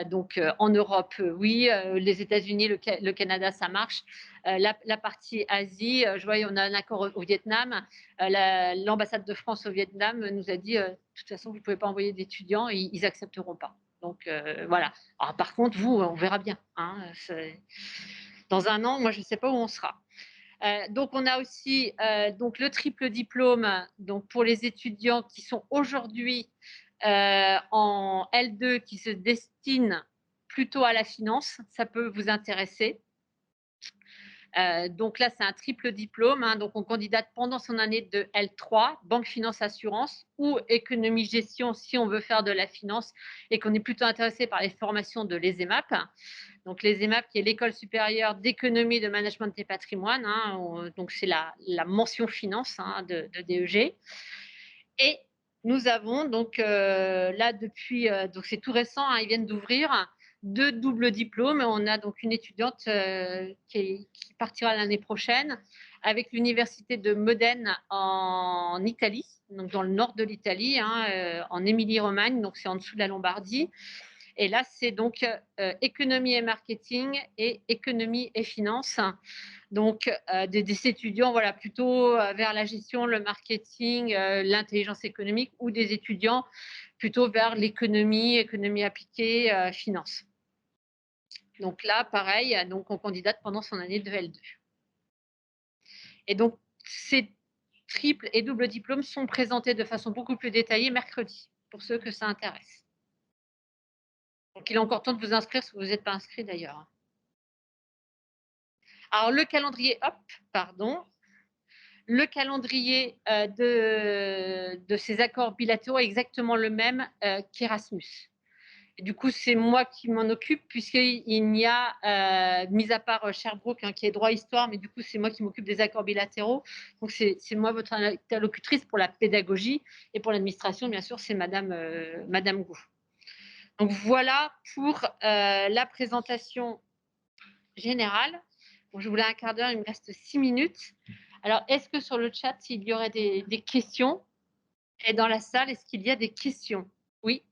Donc, en Europe, oui, les États-Unis, le Canada, ça marche. La partie Asie, je vois, on a un accord au Vietnam. L'ambassade de France au Vietnam nous a dit, de toute façon, vous ne pouvez pas envoyer d'étudiants, ils n'accepteront pas. Donc, voilà. Alors, par contre, vous, on verra bien. Hein, dans un an, moi, je ne sais pas où on sera. Donc, on a aussi donc le triple diplôme donc pour les étudiants qui sont aujourd'hui en L2 qui se destinent plutôt à la finance. Ça peut vous intéresser. Donc là, c'est un triple diplôme. Hein, donc, on candidate pendant son année de L3, banque, finance, assurance ou économie, gestion si on veut faire de la finance et qu'on est plutôt intéressé par les formations de l'ESEMAP. Donc, l'ESEMAP, qui est l'École supérieure d'économie, de management et patrimoine. Hein, donc, c'est la mention finance hein, de DEG. Et nous avons donc là, depuis, donc c'est tout récent, hein, ils viennent d'ouvrir 2 doubles diplômes. On a donc une étudiante qui partira l'année prochaine avec l'université de Modène en Italie, donc dans le nord de l'Italie, hein, en Émilie-Romagne, donc c'est en dessous de la Lombardie. Et là, c'est donc économie et marketing et économie et finance. Donc, des étudiants voilà, plutôt vers la gestion, le marketing, l'intelligence économique ou des étudiants plutôt vers l'économie, économie appliquée, finance. Donc là, pareil, donc on candidate pendant son année de L2. Et donc, ces triples et doubles diplômes sont présentés de façon beaucoup plus détaillée mercredi, pour ceux que ça intéresse. Donc, il est encore temps de vous inscrire si vous n'êtes pas inscrit d'ailleurs. Alors, le calendrier, le calendrier de ces accords bilatéraux est exactement le même qu'Erasmus. Du coup, c'est moi qui m'en occupe, puisqu'il n'y a, mis à part Sherbrooke, hein, qui est droit histoire, mais du coup, c'est moi qui m'occupe des accords bilatéraux. Donc, c'est moi votre interlocutrice pour la pédagogie et pour l'administration, bien sûr, c'est Madame Gou. Donc, voilà pour la présentation générale. Bon, je voulais un quart d'heure, il me reste 6 minutes. Alors, est-ce que sur le chat, il y aurait des questions? Et dans la salle, est-ce qu'il y a des questions? Oui.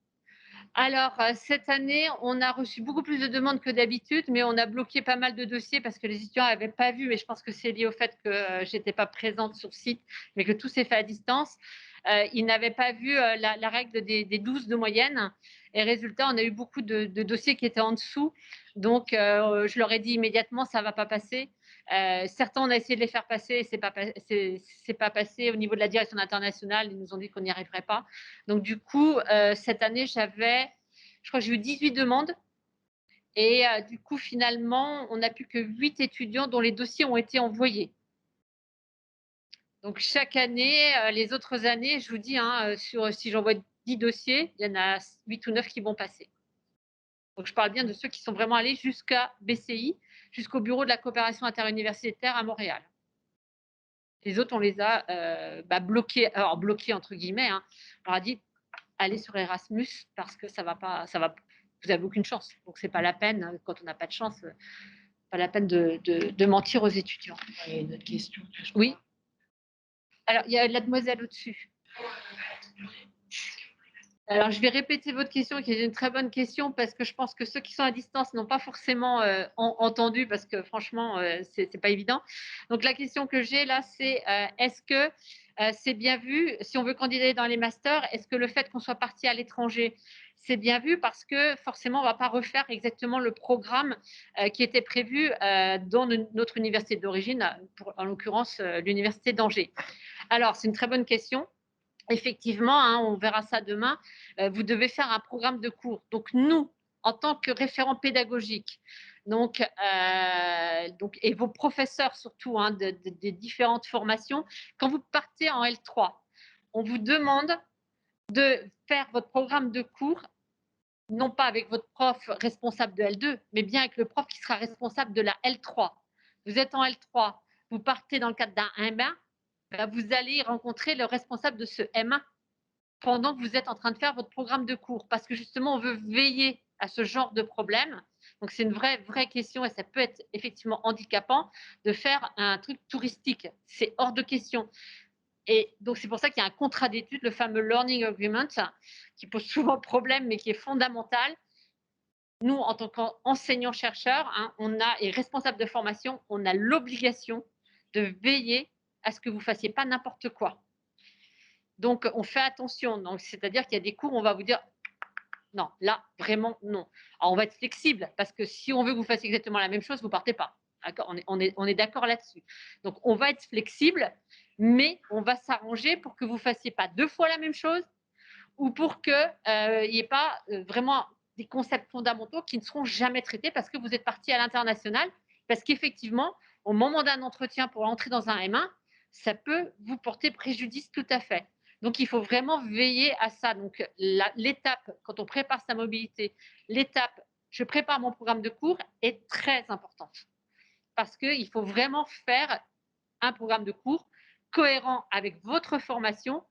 Alors, cette année, on a reçu beaucoup plus de demandes que d'habitude, mais on a bloqué pas mal de dossiers parce que les étudiants n'avaient pas vu, mais je pense que c'est lié au fait que je n'étais pas présente sur site, mais que tout s'est fait à distance. Ils n'avaient pas vu la règle des 12 de moyenne. Et résultat, on a eu beaucoup de dossiers qui étaient en dessous. Donc, je leur ai dit immédiatement, ça ne va pas passer. Certains, on a essayé de les faire passer et c'est pas passé au niveau de la direction internationale. Ils nous ont dit qu'on n'y arriverait pas. Donc, du coup, cette année, je crois que j'ai eu 18 demandes. Et du coup, finalement, on n'a plus que 8 étudiants dont les dossiers ont été envoyés. Donc, chaque année, les autres années, je vous dis, hein, si j'envoie 10 dossiers, il y en a 8 ou 9 qui vont passer. Donc, je parle bien de ceux qui sont vraiment allés jusqu'à BCI, jusqu'au bureau de la coopération interuniversitaire à Montréal. Les autres, on les a bloqués, alors bloqués entre guillemets. Hein. On leur a dit, allez sur Erasmus parce que ça va pas, vous n'avez aucune chance. Donc, c'est pas la peine, quand on n'a pas de chance, pas la peine de mentir aux étudiants. Il y a une autre question. Oui. Alors, il y a la demoiselle au-dessus. Alors, je vais répéter votre question, qui est une très bonne question, parce que je pense que ceux qui sont à distance n'ont pas forcément entendu, parce que franchement, c'est pas évident. Donc, la question que j'ai là, c'est est-ce que c'est bien vu, si on veut candidater dans les masters, est-ce que le fait qu'on soit parti à l'étranger, c'est bien vu parce que forcément, on ne va pas refaire exactement le programme qui était prévu dans notre université d'origine, en l'occurrence l'université d'Angers. Alors, c'est une très bonne question. Effectivement, hein, on verra ça demain, vous devez faire un programme de cours. Donc, nous, en tant que référents pédagogiques, et vos professeurs surtout hein, des différentes formations, quand vous partez en L3, on vous demande de faire votre programme de cours, non pas avec votre prof responsable de L2, mais bien avec le prof qui sera responsable de la L3. Vous êtes en L3, vous partez dans le cadre d'un M1, vous allez rencontrer le responsable de ce M1 pendant que vous êtes en train de faire votre programme de cours, parce que justement, on veut veiller à ce genre de problème. Donc, c'est une vraie question et ça peut être effectivement handicapant de faire un truc touristique. C'est hors de question. Et donc, c'est pour ça qu'il y a un contrat d'études, le fameux Learning Agreement, qui pose souvent problème, mais qui est fondamental. Nous, en tant qu'enseignants-chercheurs, et responsables de formation, on a l'obligation de veiller à ce que vous ne fassiez pas n'importe quoi. Donc, on fait attention. Donc, c'est-à-dire qu'il y a des cours où on va vous dire non, là, vraiment, non. Alors, on va être flexible parce que si on veut que vous fassiez exactement la même chose, vous ne partez pas. On est d'accord là-dessus. Donc, on va être flexible, mais on va s'arranger pour que vous ne fassiez pas 2 fois la même chose ou pour qu'il n'y ait pas vraiment des concepts fondamentaux qui ne seront jamais traités parce que vous êtes parti à l'international. Parce qu'effectivement, au moment d'un entretien pour entrer dans un M1, ça peut vous porter préjudice tout à fait. Donc, il faut vraiment veiller à ça. Donc, l'étape, quand on prépare sa mobilité, l'étape « je prépare mon programme de cours » est très importante. Parce qu'il faut vraiment faire un programme de cours cohérent avec votre formation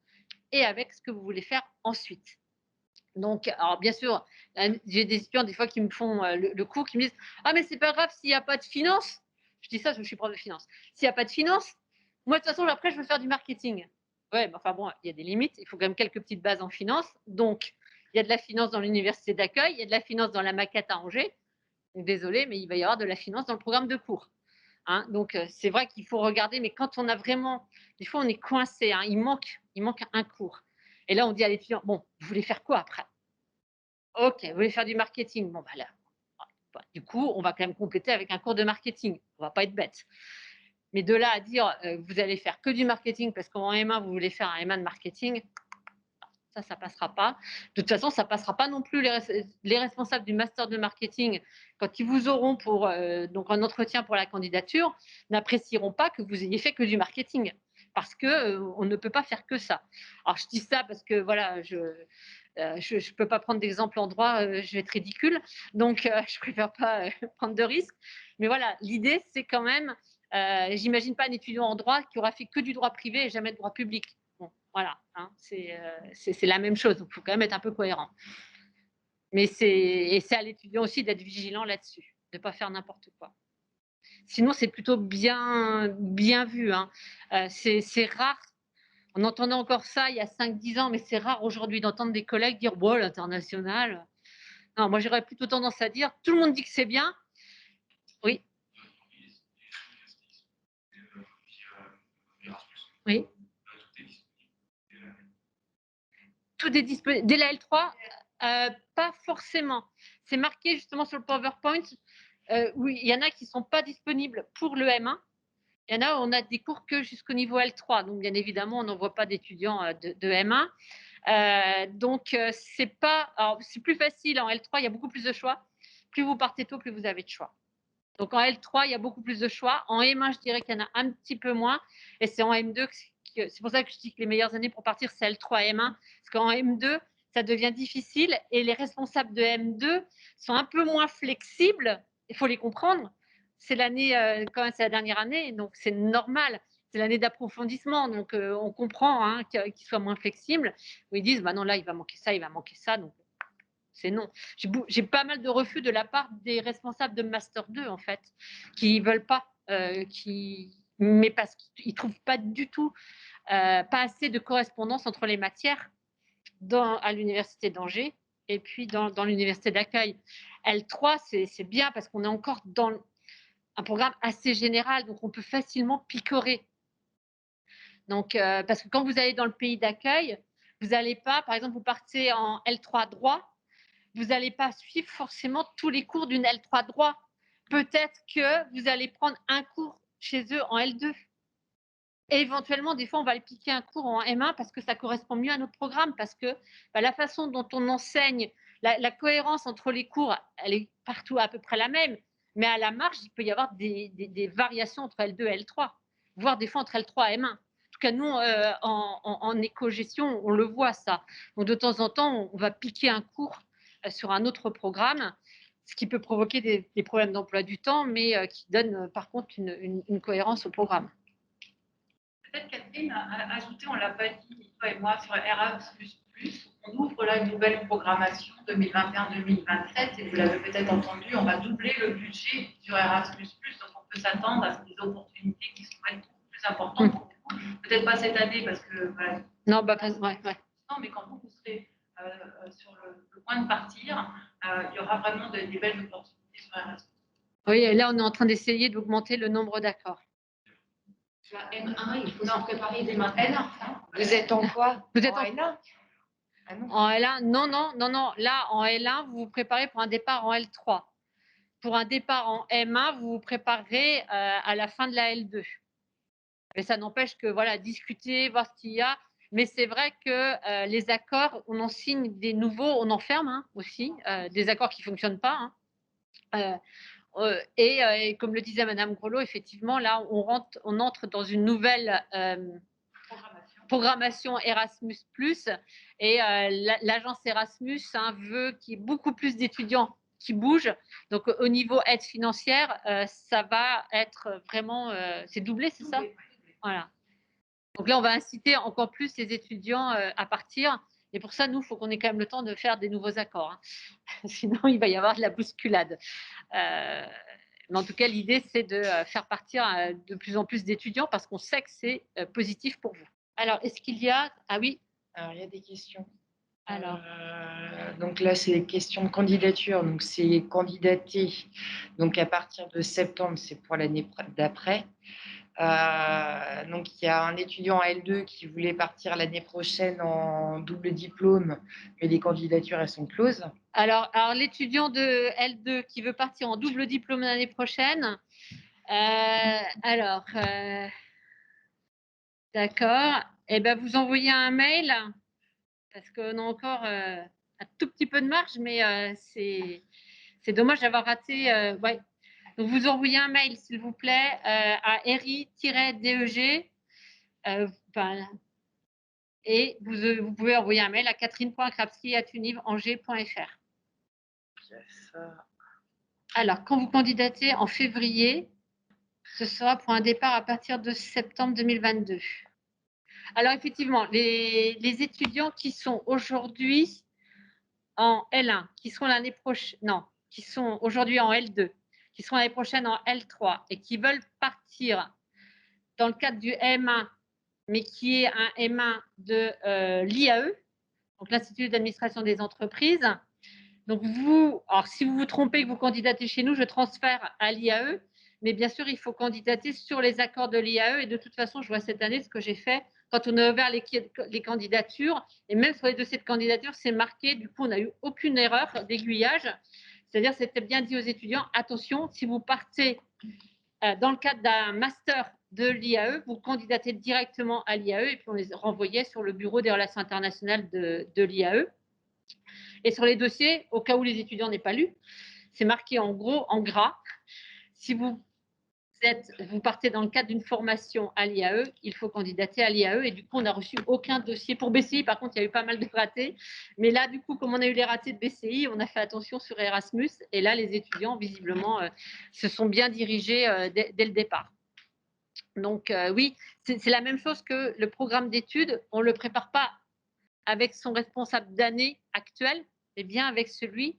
et avec ce que vous voulez faire ensuite. Donc, alors bien sûr, j'ai des étudiants des fois qui me font le cours, qui me disent « Ah, mais c'est pas grave s'il n'y a pas de finance ». Je dis ça parce que je suis prof de finance. S'il n'y a pas de finance, moi, de toute façon, après, je veux faire du marketing. Ouais, mais enfin bon, il y a des limites. Il faut quand même quelques petites bases en finance. Donc, il y a de la finance dans l'université d'accueil, il y a de la finance dans la maquette à Angers. Donc, désolé, mais il va y avoir de la finance dans le programme de cours. Donc, c'est vrai qu'il faut regarder, mais quand on a vraiment… Des fois, on est coincé, il manque un cours. Et là, on dit à l'étudiant, bon, vous voulez faire quoi après? Ok, vous voulez faire du marketing? Bon, bah là, du coup, on va quand même compléter avec un cours de marketing. On ne va pas être bête. Mais de là à dire, vous allez faire que du marketing parce qu'en M1, vous voulez faire un M1 de marketing, ça ne passera pas. De toute façon, ça ne passera pas non plus les responsables du master de marketing, quand ils vous auront pour donc un entretien pour la candidature, n'apprécieront pas que vous ayez fait que du marketing. Parce qu'on ne peut pas faire que ça. Alors, je dis ça parce que, voilà, je ne peux pas prendre d'exemple en droit, je vais être ridicule. Donc, je ne préfère pas prendre de risques. Mais voilà, l'idée, c'est quand même, j'imagine pas un étudiant en droit qui aura fait que du droit privé et jamais de droit public. Bon, voilà, c'est la même chose. Donc, il faut quand même être un peu cohérent. Mais c'est à l'étudiant aussi d'être vigilant là-dessus, de ne pas faire n'importe quoi. Sinon, c'est plutôt bien vu. C'est rare. On entendait encore ça il y a 5-10 ans, mais c'est rare aujourd'hui d'entendre des collègues dire « bon, l'international ». Non, moi, j'aurais plutôt tendance à dire « tout le monde dit que c'est bien ». Oui. Oui. Tout est disponible. Dès la L3, pas forcément. C'est marqué justement sur le PowerPoint. Oui, il y en a qui ne sont pas disponibles pour le M1. Il y en a où on a des cours que jusqu'au niveau L3. Donc, bien évidemment, on n'envoie pas d'étudiants de M1. Donc, c'est plus facile en L3, il y a beaucoup plus de choix. Plus vous partez tôt, plus vous avez de choix. Donc, en L3, il y a beaucoup plus de choix. En M1, je dirais qu'il y en a un petit peu moins. Et c'est en M2, c'est pour ça que je dis que les meilleures années pour partir, c'est L3 et M1. Parce qu'en M2, ça devient difficile et les responsables de M2 sont un peu moins flexibles. Il faut les comprendre. C'est l'année, quand même, c'est la dernière année, donc c'est normal. C'est l'année d'approfondissement, donc on comprend qu'ils soient moins flexibles. Où ils disent, bah non, là, il va manquer ça, il va manquer ça. Donc, c'est non. J'ai pas mal de refus de la part des responsables de Master 2, en fait, qui ne veulent pas, mais parce qu'ils ne trouvent pas du tout, pas assez de correspondance entre les matières à l'université d'Angers et puis dans l'université d'accueil. L3, c'est bien parce qu'on est encore dans un programme assez général, donc on peut facilement picorer. Donc, parce que quand vous allez dans le pays d'accueil, vous n'allez pas, par exemple, vous partez en L3 droit, vous n'allez pas suivre forcément tous les cours d'une L3 droit. Peut-être que vous allez prendre un cours chez eux en L2. Et éventuellement, des fois, on va aller piquer un cours en M1 parce que ça correspond mieux à notre programme, parce que la façon dont on enseigne, la cohérence entre les cours, elle est partout à peu près la même. Mais à la marge, il peut y avoir des variations entre L2 et L3, voire des fois entre L3 et M1. En tout cas, nous, en éco-gestion, on le voit ça. Donc, de temps en temps, on va piquer un cours sur un autre programme, ce qui peut provoquer des problèmes d'emploi du temps, mais qui donne par contre une cohérence au programme. Peut-être Catherine a ajouté, on ne l'a pas dit, toi et moi, sur Erasmus+, on ouvre là une nouvelle programmation 2021-2027 et vous l'avez peut-être entendu, on va doubler le budget sur Erasmus+, donc on peut s'attendre à des opportunités qui seront beaucoup plus importantes pour vous. Peut-être pas cette année parce que voilà, non, bah, non, mais quand vous serez sur le point de partir, il y aura vraiment des belles opportunités sur Erasmus. Oui, et là, on est en train d'essayer d'augmenter le nombre d'accords. La M1, il faut s'en préparer dès maintenant. Vous êtes en quoi? Vous êtes en L1? Ah non. En L1, non. Là, en L1, vous vous préparez pour un départ en L3. Pour un départ en M1, vous vous préparerez à la fin de la L2. Mais ça n'empêche que, voilà, discuter, voir ce qu'il y a. Mais c'est vrai que les accords, on en signe des nouveaux, on en ferme aussi, des accords qui ne fonctionnent pas. Et comme le disait Madame Grelot, effectivement, là, on entre dans une nouvelle programmation Erasmus+, et l'agence Erasmus veut qu'il y ait beaucoup plus d'étudiants qui bougent. Donc, au niveau aide financière, ça va être vraiment, c'est doublé, c'est ça? Voilà. Donc là, on va inciter encore plus les étudiants à partir. Et pour ça, nous, il faut qu'on ait quand même le temps de faire des nouveaux accords. Sinon, il va y avoir de la bousculade. Mais en tout cas, l'idée, c'est de faire partir de plus en plus d'étudiants parce qu'on sait que c'est positif pour vous. Alors, est-ce qu'il y a… Ah oui. Alors, il y a des questions. Alors. Donc là, c'est les questions de candidature. Donc, c'est candidater. Donc, à partir de septembre, c'est pour l'année d'après. Donc, il y a un étudiant en L2 qui voulait partir l'année prochaine en double diplôme, mais les candidatures, elles sont closes. Alors l'étudiant de L2 qui veut partir en double diplôme l'année prochaine, d'accord, et ben vous envoyez un mail, parce qu'on a encore un tout petit peu de marge, mais c'est dommage d'avoir raté. Ouais. Donc, vous envoyez un mail, s'il vous plaît, à ri-deg, et vous pouvez envoyer un mail à catherine.krapski@univ-angers.fr. Alors, quand vous candidatez en février, ce sera pour un départ à partir de septembre 2022. Alors, effectivement, les étudiants qui sont aujourd'hui en L1, qui seront l'année prochaine, non, qui sont aujourd'hui en L2, qui seront l'année prochaine en L3 et qui veulent partir dans le cadre du M1, mais qui est un M1 de l'IAE, donc l'Institut d'administration des entreprises. Donc alors si vous vous trompez que vous candidatez chez nous, je transfère à l'IAE, mais bien sûr, il faut candidater sur les accords de l'IAE. Et de toute façon, je vois cette année ce que j'ai fait quand on a ouvert les candidatures, et même sur les dossiers de candidature, c'est marqué. Du coup, on n'a eu aucune erreur d'aiguillage. C'est-à-dire, c'était bien dit aux étudiants, attention, si vous partez dans le cadre d'un master de l'IAE, vous candidatez directement à l'IAE et puis on les renvoyait sur le bureau des relations internationales de l'IAE. Et sur les dossiers, au cas où les étudiants n'aient pas lu, c'est marqué en gros, en gras, si vous partez dans le cadre d'une formation à l'IAE, il faut candidater à l'IAE. Et du coup, on n'a reçu aucun dossier pour BCI. Par contre, il y a eu pas mal de ratés. Mais là, du coup, comme on a eu les ratés de BCI, on a fait attention sur Erasmus. Et là, les étudiants, visiblement, se sont bien dirigés dès le départ. Donc, oui, c'est la même chose que le programme d'études. On ne le prépare pas avec son responsable d'année actuel, mais bien avec celui,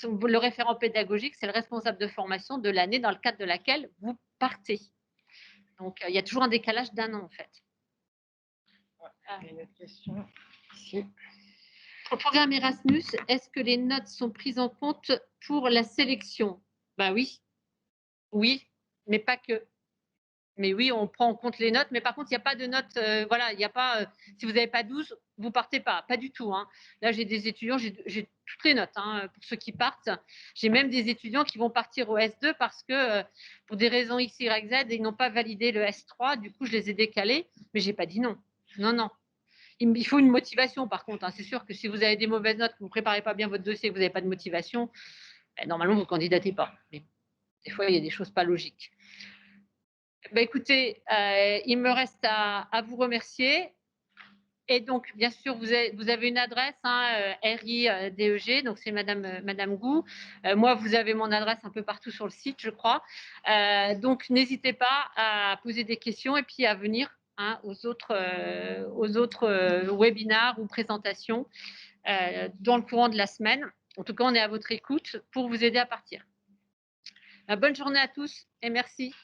le référent pédagogique, c'est le responsable de formation de l'année dans le cadre de laquelle vous partez. Donc, il y a toujours un décalage d'un an, en fait. Une autre question ici. Au programme Erasmus, est-ce que les notes sont prises en compte pour la sélection? Ben oui, mais pas que. Mais oui, on prend en compte les notes, mais par contre, il n'y a pas de notes, voilà, il n'y a pas, si vous n'avez pas 12, vous ne partez pas du tout. Là, j'ai des étudiants, j'ai toutes les notes pour ceux qui partent. J'ai même des étudiants qui vont partir au S2 parce que, pour des raisons X, Y, Z, ils n'ont pas validé le S3, du coup, je les ai décalés, mais je n'ai pas dit non. Non. Il faut une motivation, par contre. C'est sûr que si vous avez des mauvaises notes, que vous ne préparez pas bien votre dossier, que vous n'avez pas de motivation, normalement, vous ne candidatez pas. Mais des fois, il y a des choses pas logiques. Écoutez, il me reste à vous remercier. Et donc, bien sûr, vous avez une adresse, RI-DEG, donc c'est Madame Gou. Moi, vous avez mon adresse un peu partout sur le site, je crois. Donc, n'hésitez pas à poser des questions et puis à venir hein, aux autres webinars ou présentations dans le courant de la semaine. En tout cas, on est à votre écoute pour vous aider à partir. Bonne journée à tous et merci.